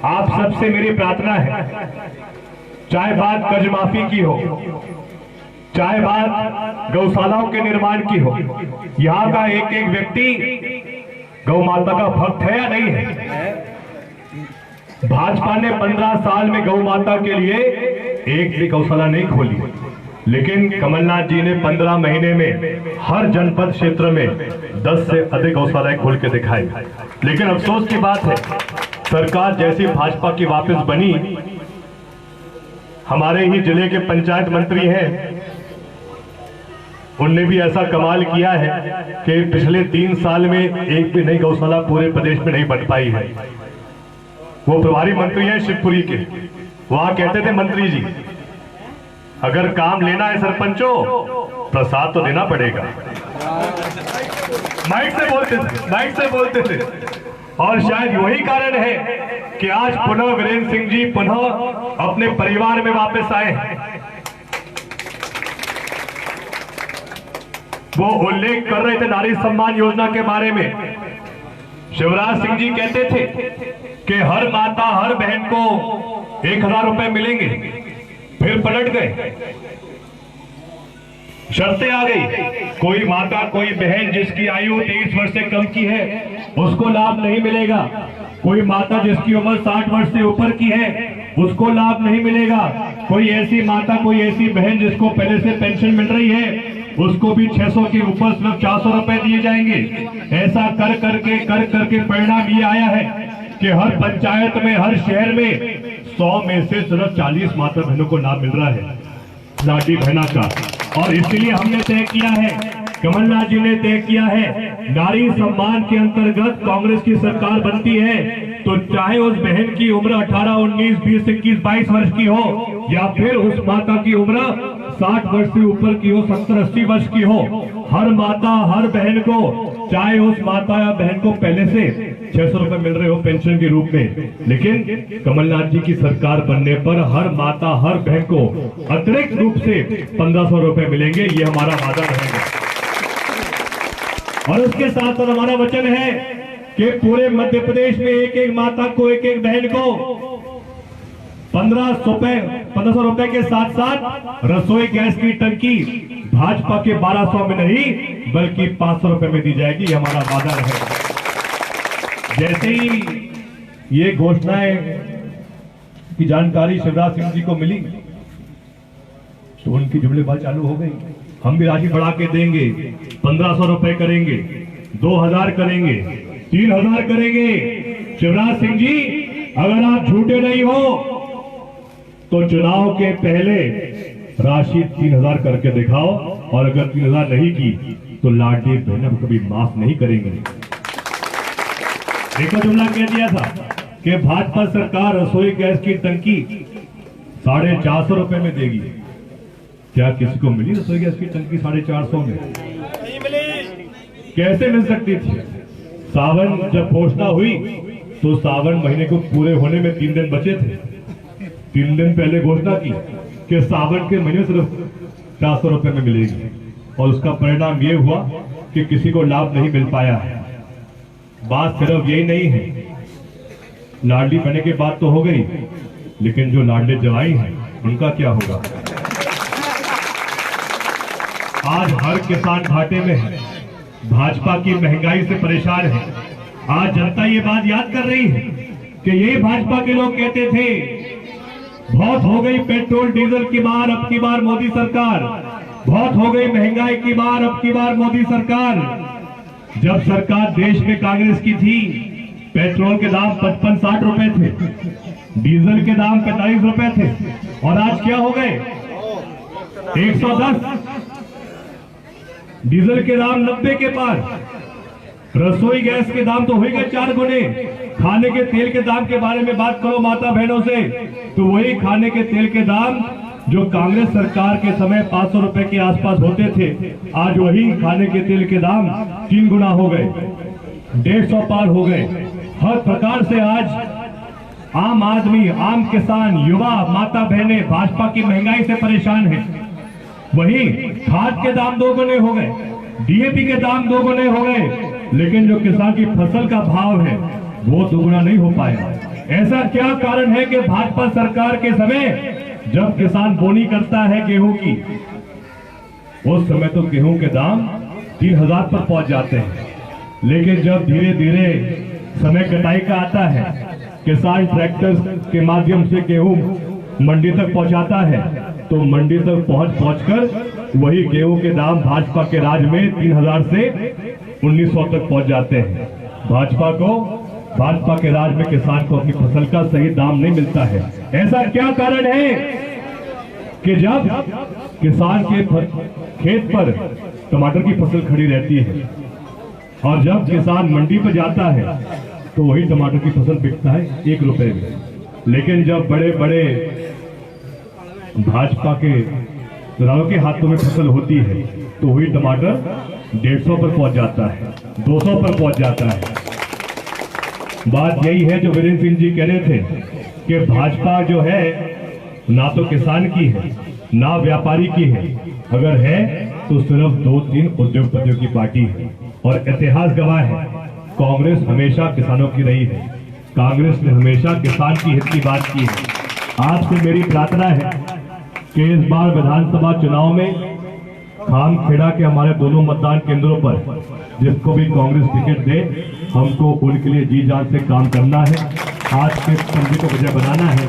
आप सबसे मेरी प्रार्थना है, चाहे बात कर्ज माफी की हो, चाहे बात गौशालाओं के निर्माण की हो, यहाँ का एक एक व्यक्ति गौ माता का भक्त है या नहीं है। भाजपा ने 15 साल में गौ माता के लिए एक भी गौशाला नहीं खोली, लेकिन कमलनाथ जी ने 15 महीने में हर जनपद क्षेत्र में 10 से अधिक गौशालाएं खोल के दिखाई। लेकिन अफसोस की बात है, सरकार जैसी भाजपा की वापस बनी, हमारे ही जिले के पंचायत मंत्री हैं, उनने भी ऐसा कमाल किया है कि पिछले 3 साल में एक भी नई गौशाला पूरे प्रदेश में नहीं बन पाई है। वो प्रभारी मंत्री हैं शिवपुरी के, वहां कहते थे मंत्री जी, अगर काम लेना है सरपंचों, प्रसाद तो देना पड़ेगा। माइक से बोलते थे। और शायद वही कारण है कि आज पुनः वीरेंद्र सिंह जी पुनः अपने परिवार में वापस आए हैं। वो उल्लेख कर रहे थे नारी सम्मान योजना के बारे में। शिवराज सिंह जी कहते थे कि हर माता हर बहन को 1000 रुपए मिलेंगे, फिर पलट गए, शर्तें आ गई, कोई माता कोई बहन जिसकी आयु 23 वर्ष से कम की है उसको लाभ नहीं मिलेगा, कोई माता जिसकी उम्र 60 वर्ष से ऊपर की है उसको लाभ नहीं मिलेगा, कोई ऐसी माता कोई ऐसी बहन जिसको पहले से पेंशन मिल रही है उसको भी 600 के ऊपर सिर्फ 400 रुपए दिए जाएंगे। ऐसा कर करके परिणाम ये आया है कि हर पंचायत में हर शहर में 100 में से सिर्फ 40 माता बहनों को लाभ मिल रहा है लाडली बहना का। और इसलिए हमने तय किया है, कमलनाथ जी ने तय किया है, नारी सम्मान के अंतर्गत कांग्रेस की सरकार बनती है तो चाहे उस बहन की उम्र 18, 19, 20, 21, 22 वर्ष की हो या फिर उस माता की उम्र 60 वर्ष से ऊपर की हो, 70, 80 वर्ष की हो, हर माता हर बहन को, चाहे उस माता या बहन को पहले से 600 रुपए मिल रहे हो पेंशन के रूप में, लेकिन कमलनाथ जी की सरकार बनने पर हर माता हर बहन को अतिरिक्त रूप से 1500 रुपए मिलेंगे। ये हमारा वादा रहेगा। और उसके साथ साथ हमारा वचन है कि पूरे मध्य प्रदेश में एक एक माता को एक एक बहन को 1500 रुपए के साथ साथ रसोई गैस की टंकी भाजपा के 1200 में नहीं बल्कि 500 रुपए में दी जाएगी। हमारा वादा रहेगा। जैसे ही ये घोषणाएं की जानकारी शिवराज सिंह जी को मिली तो उनकी जुमलेबाजी चालू हो गई। हम भी राशि बढ़ा के देंगे, 1500 रुपए करेंगे, 2000 करेंगे, 3000 करेंगे। शिवराज सिंह जी, अगर आप झूठे नहीं हो तो चुनाव के पहले राशि 3000 करके दिखाओ, और अगर 3000 नहीं की तो लाडली बहनों को कभी माफ नहीं करेंगे। एक जुमला कह दिया था कि भाजपा सरकार रसोई गैस की टंकी 450 रुपए में देगी। क्या किसी को मिली रसोई गैस की टंकी 450 में? नहीं मिली। कैसे मिल सकती थी? सावन जब घोषणा हुई तो सावन महीने को पूरे होने में 3 दिन बचे थे। 3 दिन पहले घोषणा की कि सावन के महीने सिर्फ 400 रुपए में मिलेगी, और उसका परिणाम ये हुआ कि किसी को लाभ नहीं मिल पाया है। बात सिर्फ यही नहीं है, लाडली बनने की बात तो हो गई, लेकिन जो लाडले जवाई हैं उनका क्या होगा? आज हर किसान घाटे में है, भाजपा की महंगाई से परेशान है। आज जनता ये बात याद कर रही है कि यही भाजपा के लोग कहते थे बहुत हो गई पेट्रोल डीजल की मार, अब की बार मोदी सरकार, बहुत हो गई महंगाई की मार, अब की बार मोदी सरकार। जब सरकार देश में कांग्रेस की थी, पेट्रोल के दाम 55-60 रुपए थे, डीजल के दाम 45 रुपए थे, और आज क्या हो गए 110। डीजल के दाम 90 के पार, रसोई गैस के दाम तो हो गए 4 गुने। खाने के तेल के दाम के बारे में बात करो माता बहनों से, तो वही खाने के तेल के दाम जो कांग्रेस सरकार के समय 500 रुपए के आसपास होते थे, आज वही खाने के तेल के दाम 3 गुना हो गए, 150 पार हो गए। हर प्रकार से आज आम आदमी, आम किसान, युवा, माता बहनें भाजपा की महंगाई से परेशान हैं। वही खाद के दाम 2 गुने हो गए, डीएपी के दाम 2 गुने हो गए, लेकिन जो किसान की फसल का भाव है वो 2 गुना नहीं हो पाया। ऐसा क्या कारण है कि भाजपा सरकार के समय जब किसान बोनी करता है गेहूं की, उस समय तो गेहूं के दाम 3000 पर पहुंच जाते हैं, लेकिन जब धीरे धीरे समय कटाई का आता है, किसान ट्रैक्टर के माध्यम से गेहूं मंडी तक पहुंचाता है, तो मंडी तक पहुंचकर वही गेहूं के दाम भाजपा के राज में 3000 से 1900 तक पहुंच जाते हैं। भाजपा के राज में किसान को अपनी फसल का सही दाम नहीं मिलता है। ऐसा क्या कारण है कि जब किसान के खेत पर टमाटर की फसल खड़ी रहती है और जब किसान मंडी पर जाता है तो वही टमाटर की फसल बिकता है 1 रुपए में, लेकिन जब बड़े बड़े भाजपा के नेताओं के हाथों में फसल होती है तो वही टमाटर 150 पर पहुंच जाता है, 200 पर पहुंच जाता है। बात यही है जो वीरेंद्र सिंह जी कह रहे थे कि भाजपा जो है ना तो किसान की है ना व्यापारी की है, अगर है तो सिर्फ 2-3 उद्योगपतियों की पार्टी है। और इतिहास गवाह है, कांग्रेस हमेशा किसानों की रही है, कांग्रेस ने हमेशा किसान की हित की बात की है। आपसे मेरी प्रार्थना है कि इस बार विधानसभा चुनाव में खामखेड़ा के हमारे दोनों मतदान केंद्रों पर जिसको भी कांग्रेस टिकट दे, हमको उनके लिए जी जान से काम करना है, आज के पंजे को वजह बनाना है।